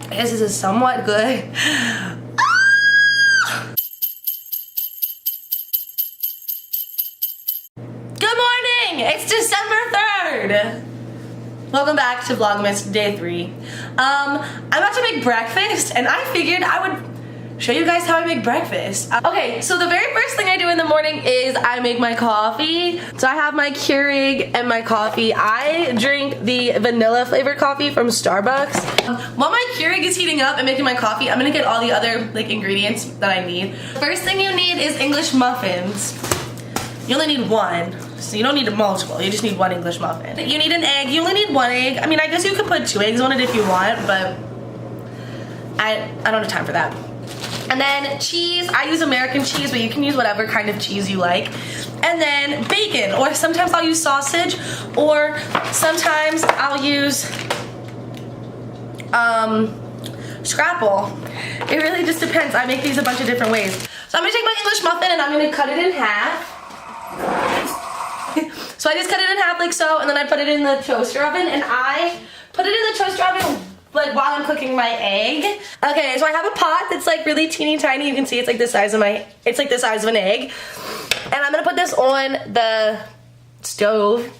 I guess this is somewhat good. Good morning! It's December 3rd! Welcome back to Vlogmas day 3. I'm about to make breakfast and I figured I would show you guys how I make breakfast. Okay, so the very first thing I do in the morning is I make my coffee. So I have my Keurig and my coffee. I drink the vanilla flavored coffee from Starbucks. While my Keurig is heating up and making my coffee, I'm gonna get all the other ingredients that I need. First thing you need is English muffins. You only need one, so you don't need multiple, you just need one English muffin. You need an egg, you only need one egg. I mean, I guess you could put 2 eggs on it if you want, but I don't have time for that. And then cheese, I use American cheese, but you can use whatever kind of cheese you like. And then bacon, or sometimes I'll use sausage, or sometimes I'll use scrapple. It really just depends. I make these a bunch of different ways. So I'm gonna take my English muffin and I'm gonna cut it in half. So I just cut it in half like so, and then I put it in the toaster oven, and I put it in the toaster oven like while I'm cooking my egg. Okay, so I have a pot that's like really teeny tiny. You can see it's like the size of an egg. And I'm gonna put this on the stove.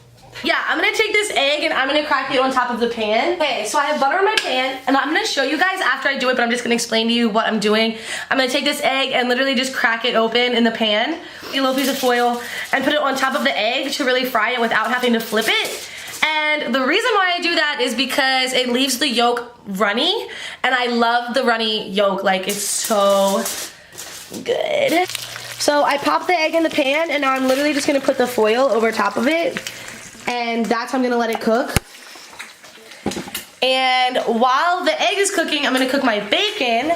Yeah, I'm gonna take this egg and I'm gonna crack it on top of the pan. Okay, so I have butter in my pan, and I'm gonna show you guys after I do it, but I'm just gonna explain to you what I'm doing. I'm gonna take this egg and literally just crack it open in the pan, a little piece of foil, and put it on top of the egg to really fry it without having to flip it. And the reason why I do that is because it leaves the yolk runny, and I love the runny yolk, like it's so good. So I pop the egg in the pan, and now I'm literally just gonna put the foil over top of it, and that's how I'm gonna let it cook. And while the egg is cooking, I'm gonna cook my bacon.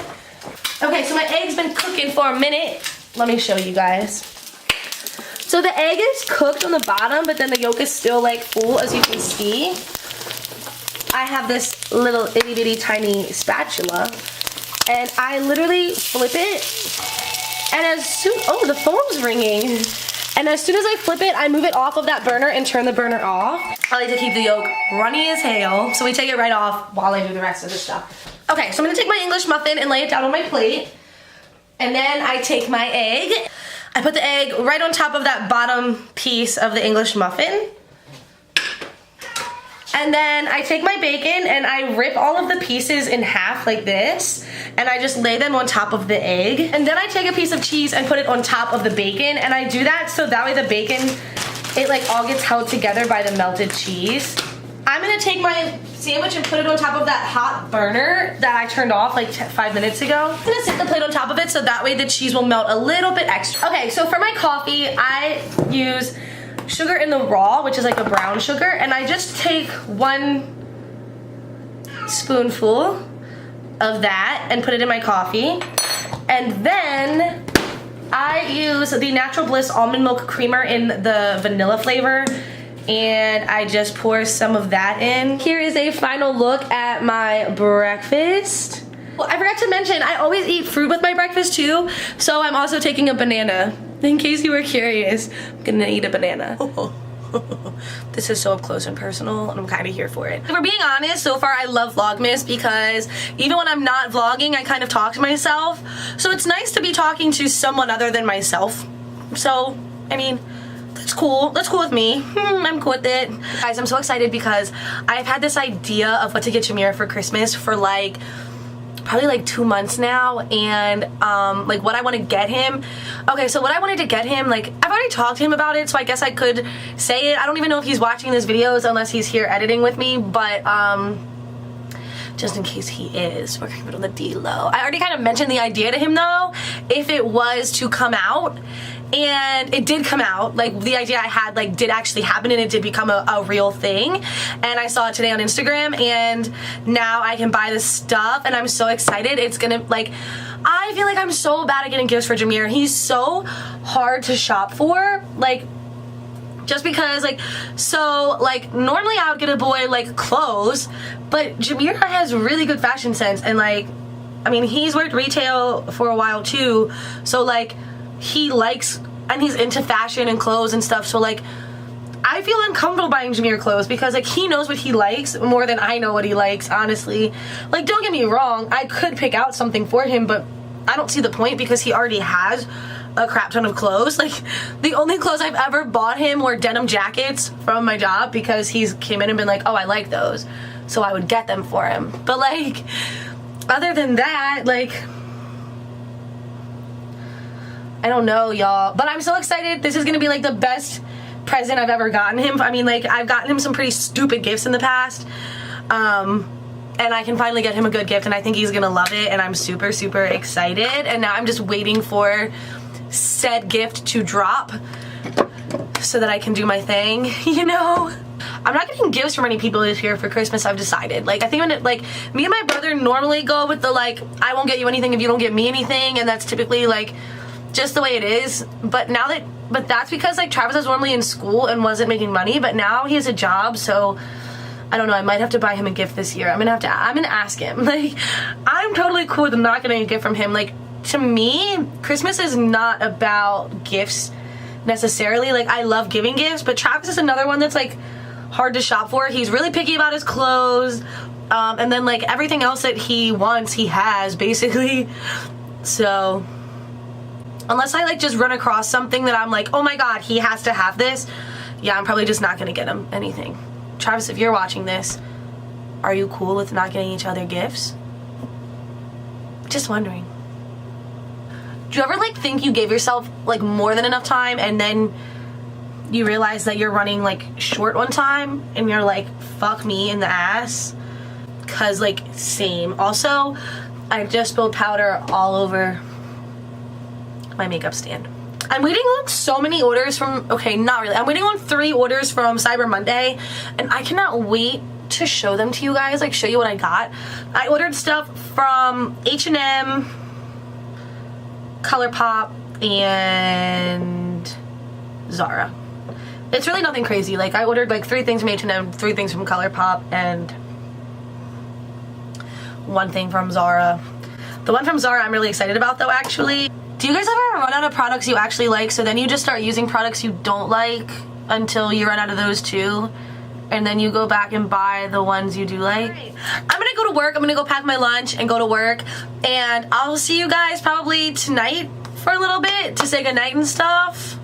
Okay, so my egg's been cooking for a minute. Let me show you guys. So the egg is cooked on the bottom, but then the yolk is still like full, as you can see. I have this little itty bitty tiny spatula, and I literally flip it, and as soon, oh, the phone's ringing. And as soon as I flip it, I move it off of that burner and turn the burner off. I like to keep the yolk runny as hell, so we take it right off while I do the rest of the stuff. Okay, so I'm gonna take my English muffin and lay it down on my plate, and then I take my egg. I put the egg right on top of that bottom piece of the English muffin. And then I take my bacon and I rip all of the pieces in half like this, and I just lay them on top of the egg. And then I take a piece of cheese and put it on top of the bacon, and I do that so that way the bacon, it like all gets held together by the melted cheese. I'm gonna take my sandwich and put it on top of that hot burner that I turned off like 5 minutes ago. I'm gonna sit the plate on top of it so that way the cheese will melt a little bit extra. Okay, so for my coffee, I use sugar in the raw, which is like a brown sugar, and I just take 1 spoonful of that and put it in my coffee. And then I use the Natural Bliss almond milk creamer in the vanilla flavor, and I just pour some of that in. Here is a final look at my breakfast. Well, I forgot to mention, I always eat fruit with my breakfast too, so I'm also taking a banana. In case you were curious, I'm gonna eat a banana. This is so up close and personal, and I'm kind of here for it. If we're being honest, so far I love Vlogmas because even when I'm not vlogging, I kind of talk to myself. So it's nice to be talking to someone other than myself. So, I mean, that's cool. That's cool with me. I'm cool with it. Guys, I'm so excited because I've had this idea of what to get Jameer for Christmas for like probably like 2 months now, and like what I want to get him. Okay, so what I wanted to get him, like I've already talked to him about it, so I guess I could say it. I don't even know if he's watching these videos unless he's here editing with me, but just in case he is, we're gonna keep it on the D-low. I already kind of mentioned the idea to him though, if it was to come out. And it did come out, like the idea I had like did actually happen, and it did become a real thing. And I saw it today on Instagram, and now I can buy this stuff, and I'm so excited. It's gonna, like, I feel like I'm so bad at getting gifts for Jameer. He's so hard to shop for, like, just because, like, so, like, normally I would get a boy, like, clothes, but Jameer has really good fashion sense, and, like, I mean, he's worked retail for a while, too, so, like, he likes, and he's into fashion and clothes and stuff, so, like, I feel uncomfortable buying Jameer clothes because like he knows what he likes more than I know what he likes, honestly. Like, don't get me wrong, I could pick out something for him, but I don't see the point because he already has a crap ton of clothes. Like, the only clothes I've ever bought him were denim jackets from my job because he's came in and been like, oh, I like those, so I would get them for him. But like, other than that, like, I don't know, y'all. But I'm so excited. This is gonna be like the best present I've ever gotten him. I mean, like, I've gotten him some pretty stupid gifts in the past, and I can finally get him a good gift, and I think he's gonna love it, and I'm super, super excited. And now I'm just waiting for said gift to drop so that I can do my thing, you know? I'm not getting gifts from any people this year for Christmas, I've decided. Like, I think when it, like, me and my brother normally go with the, like, I won't get you anything if you don't get me anything, and that's typically, like, just the way it is. But now that, but that's because, like, Travis was normally in school and wasn't making money, but now he has a job, so I don't know, I might have to buy him a gift this year. I'm gonna ask him. Like, I'm totally cool with not getting a gift from him. Like, to me, Christmas is not about gifts necessarily. Like, I love giving gifts, but Travis is another one that's, like, hard to shop for. He's really picky about his clothes, and then, like, everything else that he wants, he has, basically. So, unless I, like, just run across something that I'm like, oh my god, he has to have this, yeah, I'm probably just not gonna get him anything. Travis, if you're watching this, are you cool with not getting each other gifts? Just wondering. Do you ever, like, think you gave yourself, like, more than enough time and then you realize that you're running, like, short one time and you're like, fuck me in the ass? Cause, like, same. Also, I just spilled powder all over my makeup stand. I'm waiting on so many orders from, okay, not really. I'm waiting on 3 orders from Cyber Monday, and I cannot wait to show them to you guys, like, show you what I got. I ordered stuff from H&M, ColourPop, and Zara. It's really nothing crazy. Like, I ordered, like, 3 things from H&M, 3 things from ColourPop, and 1 thing from Zara. The one from Zara I'm really excited about, though, actually. Do you guys ever run out of products you actually like, so then you just start using products you don't like until you run out of those too, and then you go back and buy the ones you do like? Right. I'm gonna go to work. I'm gonna go pack my lunch and go to work, and I'll see you guys probably tonight for a little bit to say goodnight and stuff.